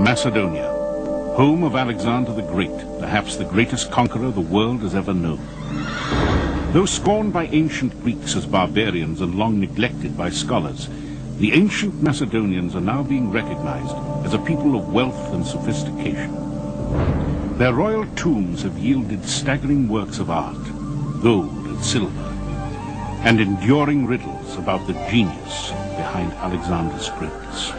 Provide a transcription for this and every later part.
Macedonia, home of Alexander the Great, perhaps the greatest conqueror the world has ever known. Though scorned by ancient Greeks as barbarians and long neglected by scholars, the ancient Macedonians are now being recognized as a people of wealth and sophistication. Their royal tombs have yielded staggering works of art, gold and silver, and enduring riddles about the genius behind Alexander's greatness.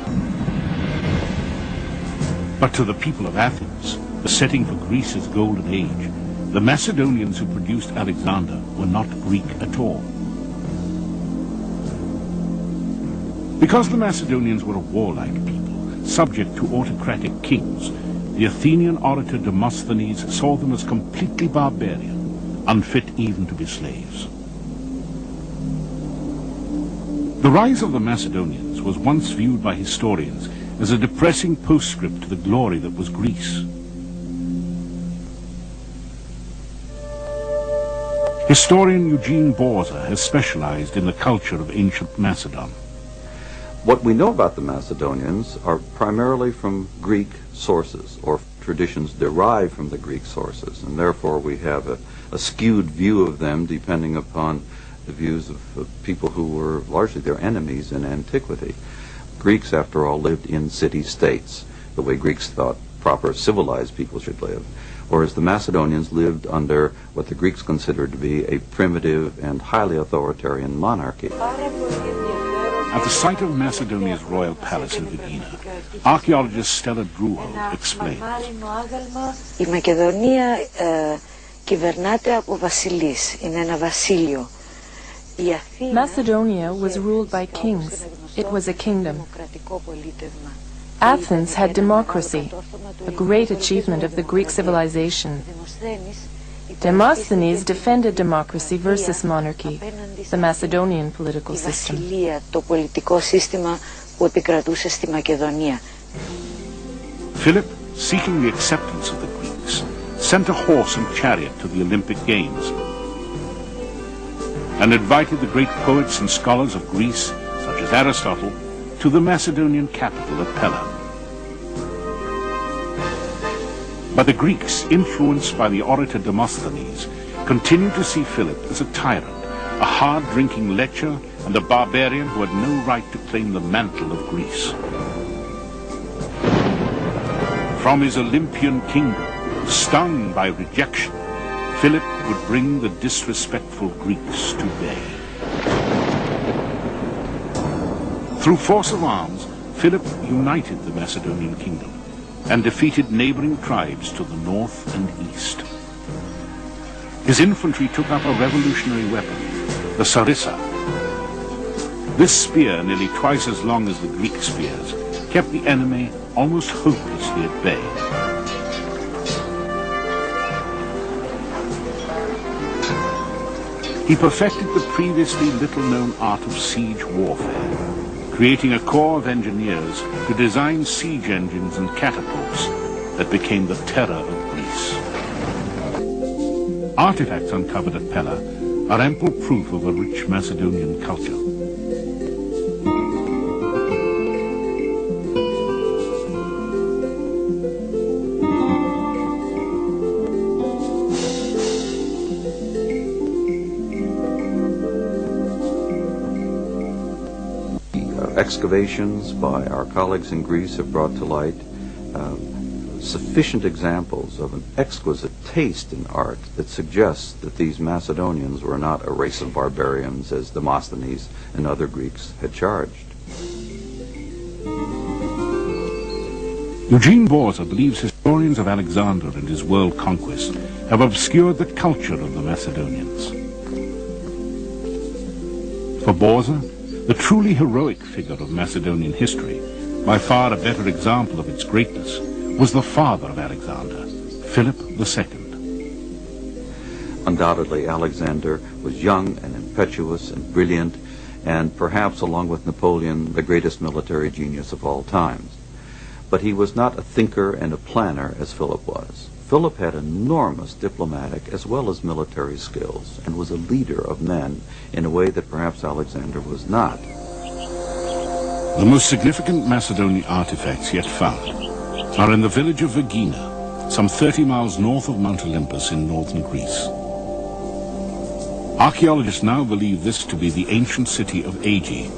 But to the people of Athens, the setting for Greece's golden age, the Macedonians who produced Alexander were not Greek at all. Because the Macedonians were a warlike people, subject to autocratic kings, the Athenian orator Demosthenes saw them as completely barbarian, unfit even to be slaves. The rise of the Macedonians was once viewed by historians as a depressing postscript to the glory that was Greece. Historian Eugene Borza has specialized in the culture of ancient Macedon. What we know about the Macedonians are primarily from Greek sources, or traditions derived from the Greek sources, and therefore we have a skewed view of them depending upon the views of people who were largely their enemies in antiquity. Greeks, after all, lived in city-states, the way Greeks thought proper civilized people should live, whereas the Macedonians lived under what the Greeks considered to be a primitive and highly authoritarian monarchy. At the site of Macedonia's royal palace in Aegina, archaeologist Stella Druho explains. Η Μακεδονία κυβερνάται από βασιλείς, είναι ένα βασίλειο. Macedonia was ruled by kings. It was a kingdom. Athens had democracy, a great achievement of the Greek civilization. Demosthenes defended democracy versus monarchy, the Macedonian political system. Philip, seeking the acceptance of the Greeks, sent a horse and chariot to the Olympic Games and invited the great poets and scholars of Greece, such as Aristotle, to the Macedonian capital of Pella. But the Greeks, influenced by the orator Demosthenes, continued to see Philip as a tyrant, a hard-drinking lecher, and a barbarian who had no right to claim the mantle of Greece. From his Olympian kingdom, stung by rejection, Philip would bring the disrespectful Greeks to bay. Through force of arms, Philip united the Macedonian kingdom and defeated neighboring tribes to the north and east. His infantry took up a revolutionary weapon, the sarissa. This spear, nearly twice as long as the Greek spears, kept the enemy almost hopelessly at bay. He perfected the previously little-known art of siege warfare, creating a corps of engineers to design siege engines and catapults that became the terror of Greece. Artifacts uncovered at Pella are ample proof of a rich Macedonian culture. Excavations by our colleagues in Greece have brought to light sufficient examples of an exquisite taste in art that suggests that these Macedonians were not a race of barbarians as Demosthenes and other Greeks had charged. Eugene Borza believes historians of Alexander and his world conquest have obscured the culture of the Macedonians. For Borza, the truly heroic figure of Macedonian history, by far a better example of its greatness, was the father of Alexander, Philip II. Undoubtedly, Alexander was young and impetuous and brilliant, and perhaps, along with Napoleon, the greatest military genius of all times. But he was not a thinker and a planner as Philip was. Philip had enormous diplomatic as well as military skills and was a leader of men in a way that perhaps Alexander was not. The most significant Macedonian artifacts yet found are in the village of Vergina, some 30 miles north of Mount Olympus in northern Greece. Archaeologists now believe this to be the ancient city of Aegae.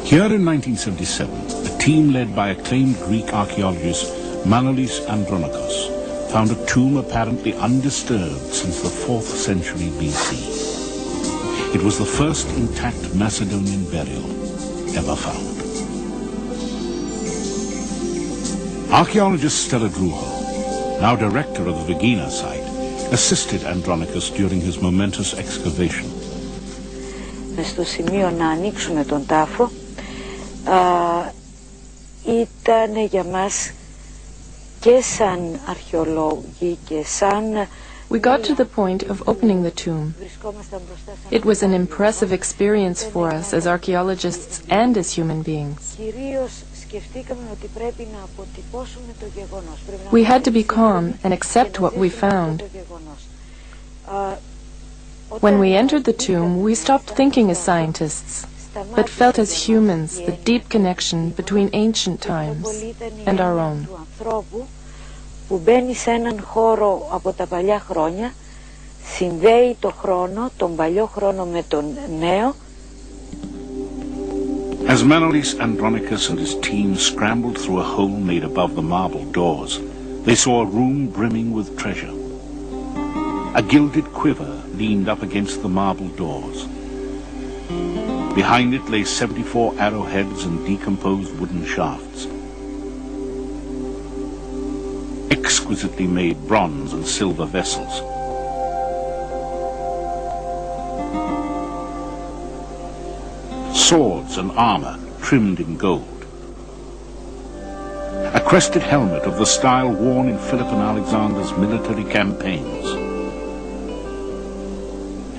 Here in 1977, a team led by acclaimed Greek archaeologist Manolis Andronikos found a tomb apparently undisturbed since the 4th century BC. It was the first intact Macedonian burial ever found. Archaeologist Stella Druho, now director of the Vergina site, assisted Andronikos during his momentous excavation. Στο σημείο να ανοίξουμε τον τάφο ήταν για μας και σαν αρχαιολόγοι και σαν We got to the point of opening the tomb. It was an impressive experience for us as archaeologists and as human beings. We had to be calm and accept what we found. When we entered the tomb, we stopped thinking as scientists, but felt as humans the deep connection between ancient times and our own. Που μπαίνει σε έναν χώρο από τα παλιά χρόνια, συνδέει το χρόνο, τον παλιό χρόνο με τον νέο. As Manolis Andronikos and his team scrambled through a hole made above the marble doors, they saw a room brimming with treasure. A gilded quiver leaned up against the marble doors. Behind it lay 74 arrowheads and decomposed wooden shafts. Exquisitely made bronze and silver vessels. Swords and armor trimmed in gold. A crested helmet of the style worn in Philip and Alexander's military campaigns.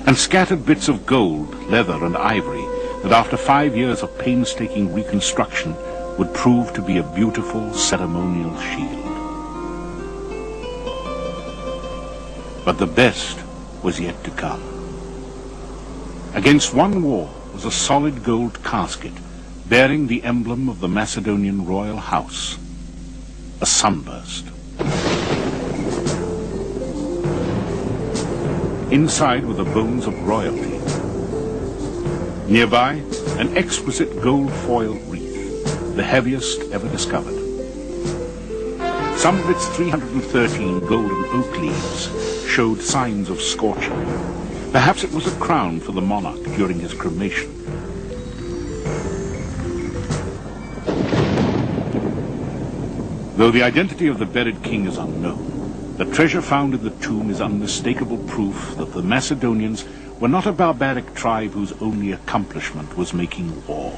And scattered bits of gold, leather and ivory that after 5 years of painstaking reconstruction would prove to be a beautiful ceremonial shield. But the best was yet to come. Against one wall was a solid gold casket bearing the emblem of the Macedonian royal house, a sunburst. Inside were the bones of royalty. Nearby, an exquisite gold-foiled wreath, the heaviest ever discovered. Some of its 313 golden oak leaves showed signs of scorching. Perhaps it was a crown for the monarch during his cremation. Though the identity of the buried king is unknown, the treasure found in the tomb is unmistakable proof that the Macedonians were not a barbaric tribe whose only accomplishment was making war.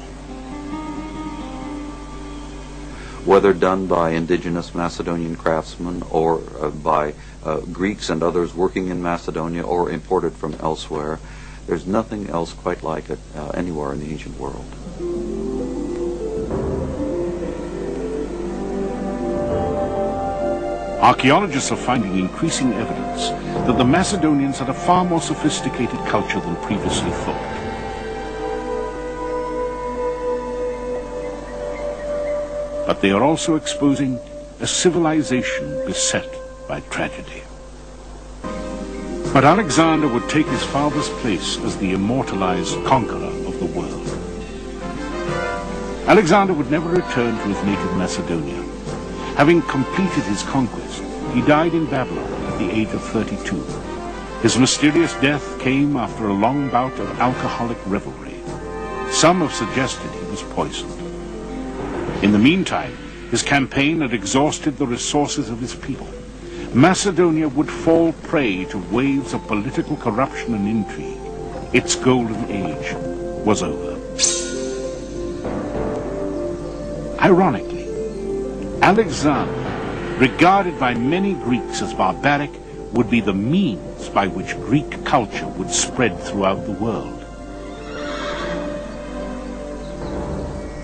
Whether done by indigenous Macedonian craftsmen or by Greeks and others working in Macedonia or imported from elsewhere, there's nothing else quite like it anywhere in the ancient world. Archaeologists are finding increasing evidence that the Macedonians had a far more sophisticated culture than previously thought. But they are also exposing a civilization beset by tragedy. But Alexander would take his father's place as the immortalized conqueror of the world. Alexander would never return to his native Macedonia. Having completed his conquest, he died in Babylon at the age of 32. His mysterious death came after a long bout of alcoholic revelry. Some have suggested he was poisoned. In the meantime, his campaign had exhausted the resources of his people. Macedonia would fall prey to waves of political corruption and intrigue. Its golden age was over. Ironically, Alexander, regarded by many Greeks as barbaric, would be the means by which Greek culture would spread throughout the world.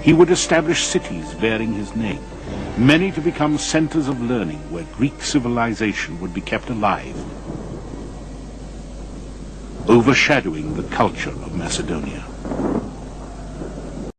He would establish cities bearing his name, many to become centers of learning where Greek civilization would be kept alive, overshadowing the culture of Macedonia.